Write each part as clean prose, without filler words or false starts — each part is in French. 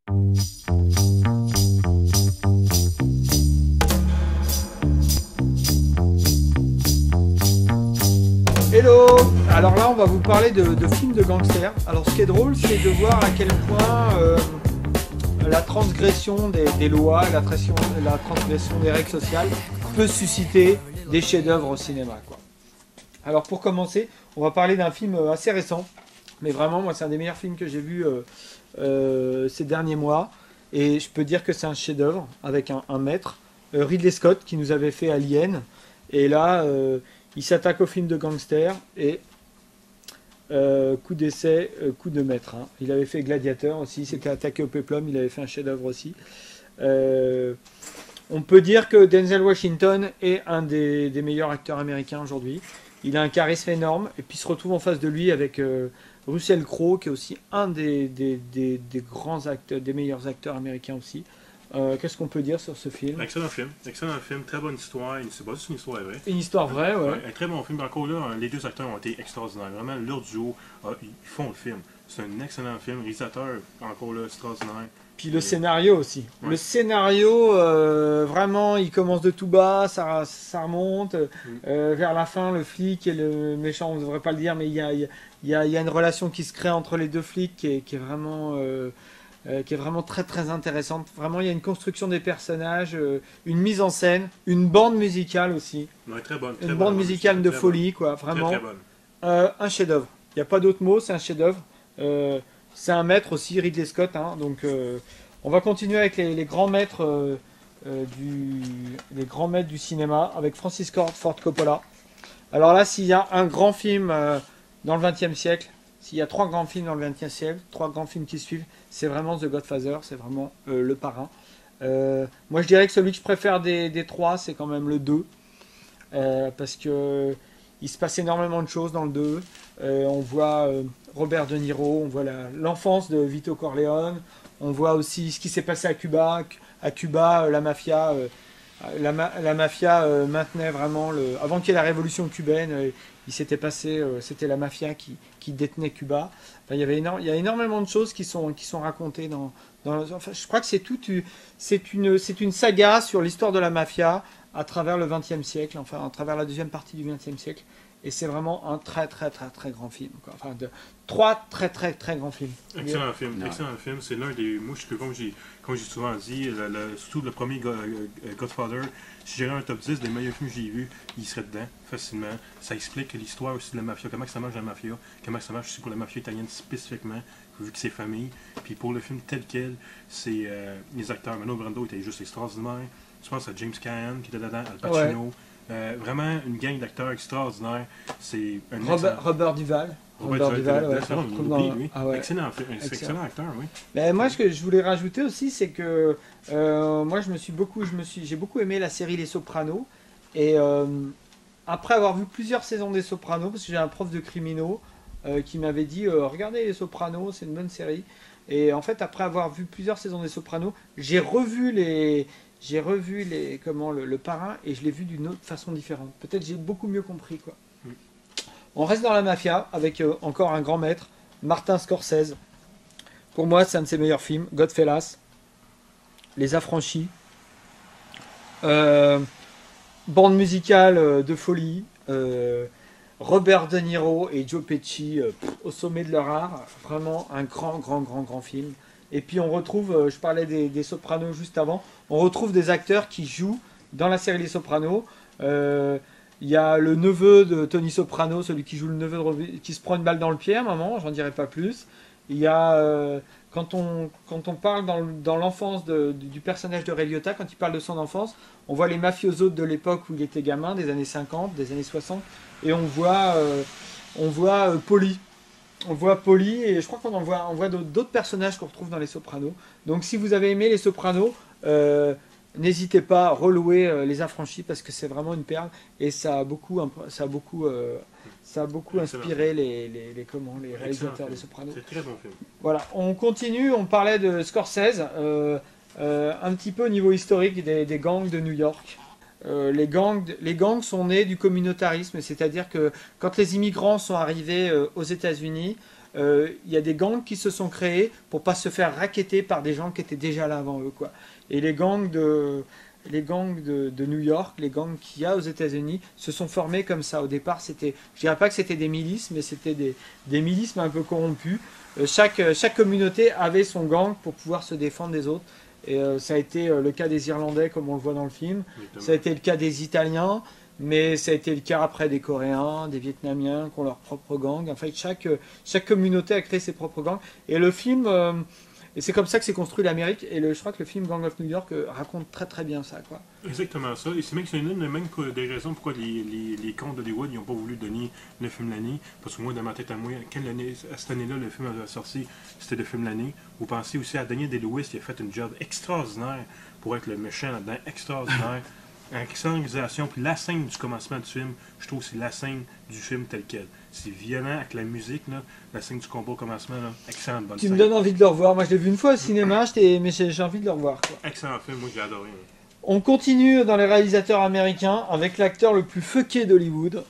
Hello! Alors là, on va vous parler de films de gangsters. Alors ce qui est drôle, c'est de voir à quel point la transgression des lois, la transgression des règles sociales peut susciter des chefs-d'œuvre au cinéma, quoi. Alors pour commencer, on va parler d'un film assez récent, mais vraiment, moi, c'est un des meilleurs films que j'ai vu ces derniers mois. Et je peux dire que c'est un chef-d'œuvre avec un maître, Ridley Scott, qui nous avait fait Alien. Et là, il s'attaque au film de gangster et coup d'essai, coup de maître. Hein. Il avait fait Gladiator aussi, il s'était attaqué au péplum, il avait fait un chef-d'œuvre aussi. On peut dire que Denzel Washington est un des meilleurs acteurs américains aujourd'hui. Il a un charisme énorme et puis il se retrouve en face de lui avec Russell Crowe, qui est aussi un des grands acteurs, des meilleurs acteurs américains aussi. Qu'est-ce qu'on peut dire sur ce film? Excellent film, très bonne histoire. C'est pas juste une histoire vraie. Une histoire vraie, ouais. Un très bon film. Encore là, les deux acteurs ont été extraordinaires. Vraiment, leur duo, ils font le film. C'est un excellent film. Réalisateur, encore là, extraordinaire. Puis le scénario aussi. Ouais. Le scénario, vraiment, il commence de tout bas, ça remonte. Vers la fin, le flic et le méchant, on ne devrait pas le dire, mais il y a une relation qui se crée entre les deux flics qui est vraiment très très intéressante. Vraiment, il y a une construction des personnages, une mise en scène, une bande musicale aussi. Ouais, très bonne. Une bande musicale de folie, quoi. Vraiment, très bonne. un chef-d'œuvre. Il n'y a pas d'autre mot, c'est un chef-d'œuvre. C'est un maître aussi, Ridley Scott. Hein, donc, on va continuer avec les grands maîtres du cinéma, avec Francis Ford Coppola. Alors là, s'il y a un grand film dans le XXe siècle, s'il y a 3 grands films dans le XXe siècle, 3 grands films qui suivent, c'est vraiment The Godfather, c'est vraiment le parrain. Moi, je dirais que celui que je préfère des 3, c'est quand même le 2. Parce que il se passe énormément de choses dans le 2. On voit Robert De Niro, on voit l'enfance de Vito Corleone, on voit aussi ce qui s'est passé à Cuba. À Cuba, la mafia... La mafia maintenait vraiment avant qu'il y ait la révolution cubaine, il s'était passé, c'était la mafia qui détenait Cuba. Enfin, il y a énormément de choses qui sont racontées enfin, je crois que c'est une saga sur l'histoire de la mafia à travers le XXe siècle, enfin à travers la deuxième partie du XXe siècle. Et c'est vraiment un très très très très grand film, quoi. Enfin, 3 très très très grands films. Excellent film, excellent film. C'est l'un des mouches que, comme j'ai souvent dit, surtout le premier Godfather, si j'avais un top 10 des meilleurs films que j'ai vus, il serait dedans facilement. Ça explique l'histoire aussi de la mafia, comment ça marche la mafia, comment ça marche aussi pour la mafia italienne spécifiquement, vu que c'est famille. Puis pour le film tel quel, c'est les acteurs. Marlon Brando était juste extraordinaire. Je pense à James Caan qui était dedans, Al Pacino. Ouais. Vraiment une gang d'acteurs extraordinaires. C'est un Robert Duval. Robert Duval, ouais, lui. Ah ouais. Excellent acteur, oui. Ben, moi, ce que je voulais rajouter aussi, c'est que moi, j'ai beaucoup aimé la série Les Sopranos. Et après avoir vu plusieurs saisons des Sopranos, parce que j'ai un prof de criminaux qui m'avait dit regardez Les Sopranos, c'est une bonne série. Et en fait, après avoir vu plusieurs saisons des Sopranos, j'ai revu le parrain et je l'ai vu d'une autre façon différente. Peut-être j'ai beaucoup mieux compris, quoi. On reste dans la mafia avec encore un grand maître, Martin Scorsese. Pour moi, c'est un de ses meilleurs films. Goodfellas, Les Affranchis, bande musicale de folie, Robert De Niro et Joe Pesci au sommet de leur art. Vraiment un grand film. Et puis on retrouve, je parlais des Sopranos juste avant, on retrouve des acteurs qui jouent dans la série Les Sopranos. Il y a le neveu de Tony Soprano, celui qui joue le neveu qui se prend une balle dans le pied à un moment, j'en dirai pas plus. Il y a, quand on parle dans l'enfance du personnage de Ray Liotta, quand il parle de son enfance, on voit les mafiosos de l'époque où il était gamin, des années 50, des années 60, et on voit Paulie. On voit Paulie, et je crois qu'on voit d'autres personnages qu'on retrouve dans Les Sopranos. Donc si vous avez aimé Les Sopranos, n'hésitez pas à relouer Les Affranchis, parce que c'est vraiment une perle, et ça a beaucoup inspiré les réalisateurs des Sopranos. C'est très bon film. Voilà, on continue, on parlait de Scorsese, un petit peu au niveau historique des gangs de New York. Les gangs sont nés du communautarisme, c'est-à-dire que quand les immigrants sont arrivés aux États-Unis, il y a des gangs qui se sont créés pour pas se faire racketter par des gens qui étaient déjà là avant eux, quoi. Et les gangs de New York, les gangs qu'il y a aux États-Unis, se sont formés comme ça. Au départ, je dirais pas que c'était des milices, mais c'était des milices un peu corrompus. Chaque communauté avait son gang pour pouvoir se défendre des autres. Et ça a été le cas des Irlandais, comme on le voit dans le film. Ça a été le cas des Italiens, mais ça a été le cas après des Coréens, des Vietnamiens qui ont leur propre gang. En fait, chaque communauté a créé ses propres gangs. Et le film, et c'est comme ça que s'est construit l'Amérique. Et je crois que le film Gang of New York raconte très très bien ça, quoi. Exactement ça. Et c'est même des raisons pourquoi les comptes d'Hollywood n'ont pas voulu donner le film l'année. Parce que moi, dans ma tête à moi, cette année-là, le film a sorti, c'était le film l'année. Vous pensez aussi à Daniel Day-Lewis qui a fait un job extraordinaire pour être le méchant là-dedans, extraordinaire. Avec sa réalisation, puis la scène du commencement du film, je trouve que c'est la scène du film tel quel. C'est violent avec la musique, là, la scène du combat au commencement, là, excellente bonne scène. Tu me donnes envie de le revoir. Moi, je l'ai vu une fois au cinéma, mais j'ai envie de le revoir, quoi. Excellent film, moi j'ai adoré. On continue dans les réalisateurs américains avec l'acteur le plus fucké d'Hollywood,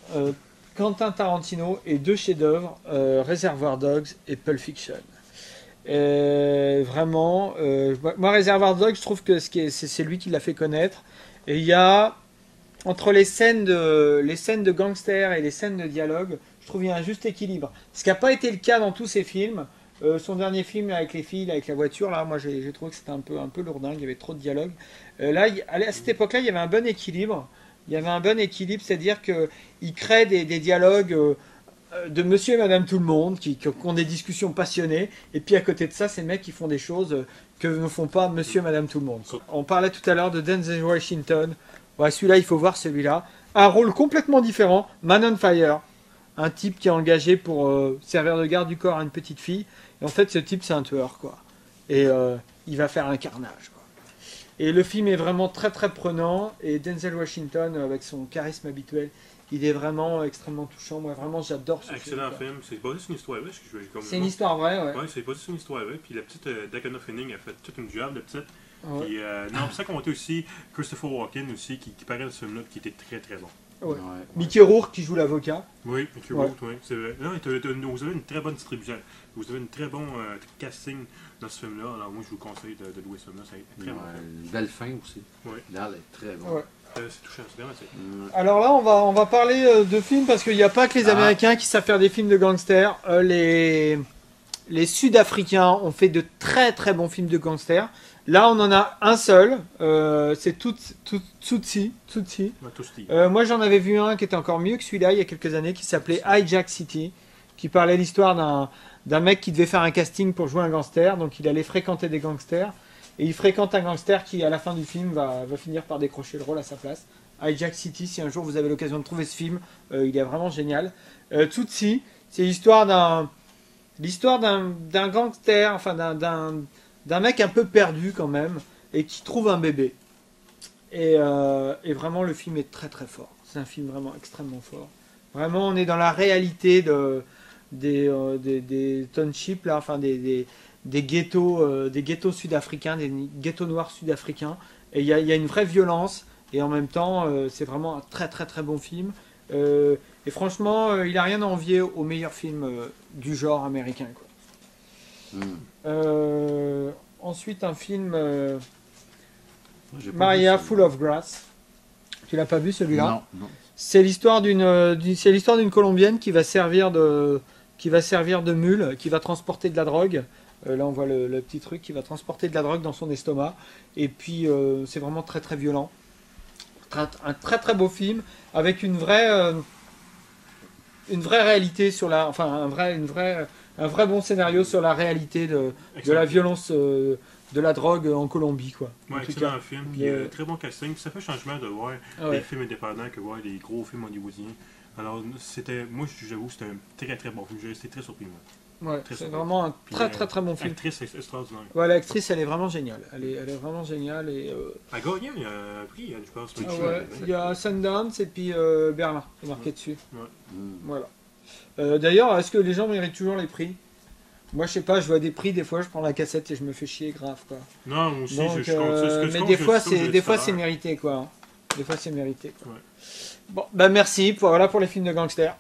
Quentin Tarantino, et deux chefs-d'œuvre, Reservoir Dogs et Pulp Fiction. Vraiment, moi Reservoir Dogs, je trouve que c'est lui qui l'a fait connaître. Et il y a, entre les scènes de gangsters et les scènes de dialogue, je trouve qu'il y a un juste équilibre. Ce qui n'a pas été le cas dans tous ses films. Son dernier film avec les filles, avec la voiture, là, moi j'ai trouvé que c'était un peu lourdingue, il y avait trop de dialogue. Là, à cette époque-là, il y avait un bon équilibre. Il y avait un bon équilibre, c'est-à-dire qu'il crée des dialogues de monsieur et madame tout le monde, qui ont des discussions passionnées, et puis à côté de ça, ces mecs qui font des choses que ne font pas monsieur et madame tout le monde. On parlait tout à l'heure de Denzel Washington. Ouais, celui-là, il faut voir celui-là. Un rôle complètement différent, Man on Fire. Un type qui est engagé pour servir de garde du corps à une petite fille. Et en fait, ce type, c'est un tueur, quoi. Et il va faire un carnage, quoi. Et le film est vraiment très très prenant. Et Denzel Washington, avec son charisme habituel, il est vraiment extrêmement touchant. Moi, vraiment, j'adore ce film. Excellent film. C'est basé sur une histoire vraie. C'est une histoire vraie, ouais. Ouais, c'est basé sur une histoire vraie. Puis la petite Dakota Fanning a fait toute une job, la petite. Ouais. Puis, non, ça comptait aussi Christopher Walken aussi, qui paraît dans ce film-là, qui était très très bon. Ouais. Ouais. Mickey Rourke qui joue l'avocat. Oui, Mickey Rourke, oui, c'est vrai. Non, vous avez une très bonne distribution. Vous avez une très bon casting dans ce film-là. Alors moi, je vous conseille de louer ce film-là. C'est très bon. Une belle fin aussi. Oui. Là, elle est très bonne. Ouais. C'est touchant, c'est dramatique. Alors là, on va parler de films parce qu'il n'y a pas que les Américains qui savent faire des films de gangsters. Les Sud-Africains ont fait de très très bons films de gangsters. Là, on en a un seul. C'est Tootsie. Moi, j'en avais vu un qui était encore mieux que celui-là il y a quelques années, qui s'appelait Hijack City, qui parlait l'histoire d'un mec qui devait faire un casting pour jouer un gangster. Donc, il allait fréquenter des gangsters. Et il fréquente un gangster qui, à la fin du film, va finir par décrocher le rôle à sa place. Hijack City, si un jour vous avez l'occasion de trouver ce film, il est vraiment génial. Tootsie, c'est l'histoire d'un gangster, enfin d'un mec un peu perdu quand même, et qui trouve un bébé. Et vraiment, le film est très très fort. C'est un film vraiment extrêmement fort. Vraiment, on est dans la réalité des townships, là, enfin des ghettos sud-africains, des ghettos noirs sud-africains. Et il y a une vraie violence, et en même temps, c'est vraiment un très très très bon film. Et franchement, il n'a rien à envier au meilleur film du genre américain, quoi. Ensuite, un film Maria Full of Grass. Tu l'as pas vu celui-là? Non. C'est l'histoire d'une Colombienne qui va servir de mule, qui va transporter de la drogue. Là, on voit le petit truc qui va transporter de la drogue dans son estomac. Et puis, c'est vraiment très très violent. Un très très beau film avec une vraie réalité sur la, enfin un vrai bon scénario sur la réalité de la violence de la drogue en Colombie, quoi. Ouais, excellent film, puis très bon casting. Puis ça fait changement de voir des films indépendants que voir des gros films hollywoodiens. Alors moi j'avoue c'était un très très bon film. J'ai resté très surpris moi. Ouais, c'est vraiment un très bon film. L'actrice est extraordinaire. Ouais, l'actrice elle est vraiment géniale. Elle est vraiment géniale et. Elle a gagné un prix, je pense. Ouais, il y a Sundance et puis Berlin, c'est marqué dessus. Ouais. Voilà. D'ailleurs, est-ce que les gens méritent toujours les prix? Moi, je sais pas, je vois des prix, des fois, je prends la cassette et je me fais chier grave, quoi. Non, moi aussi, donc, mais des fois, c'est mérité, quoi. Des fois, c'est mérité, quoi. Ouais. Bon, bah merci pour les films de gangsters.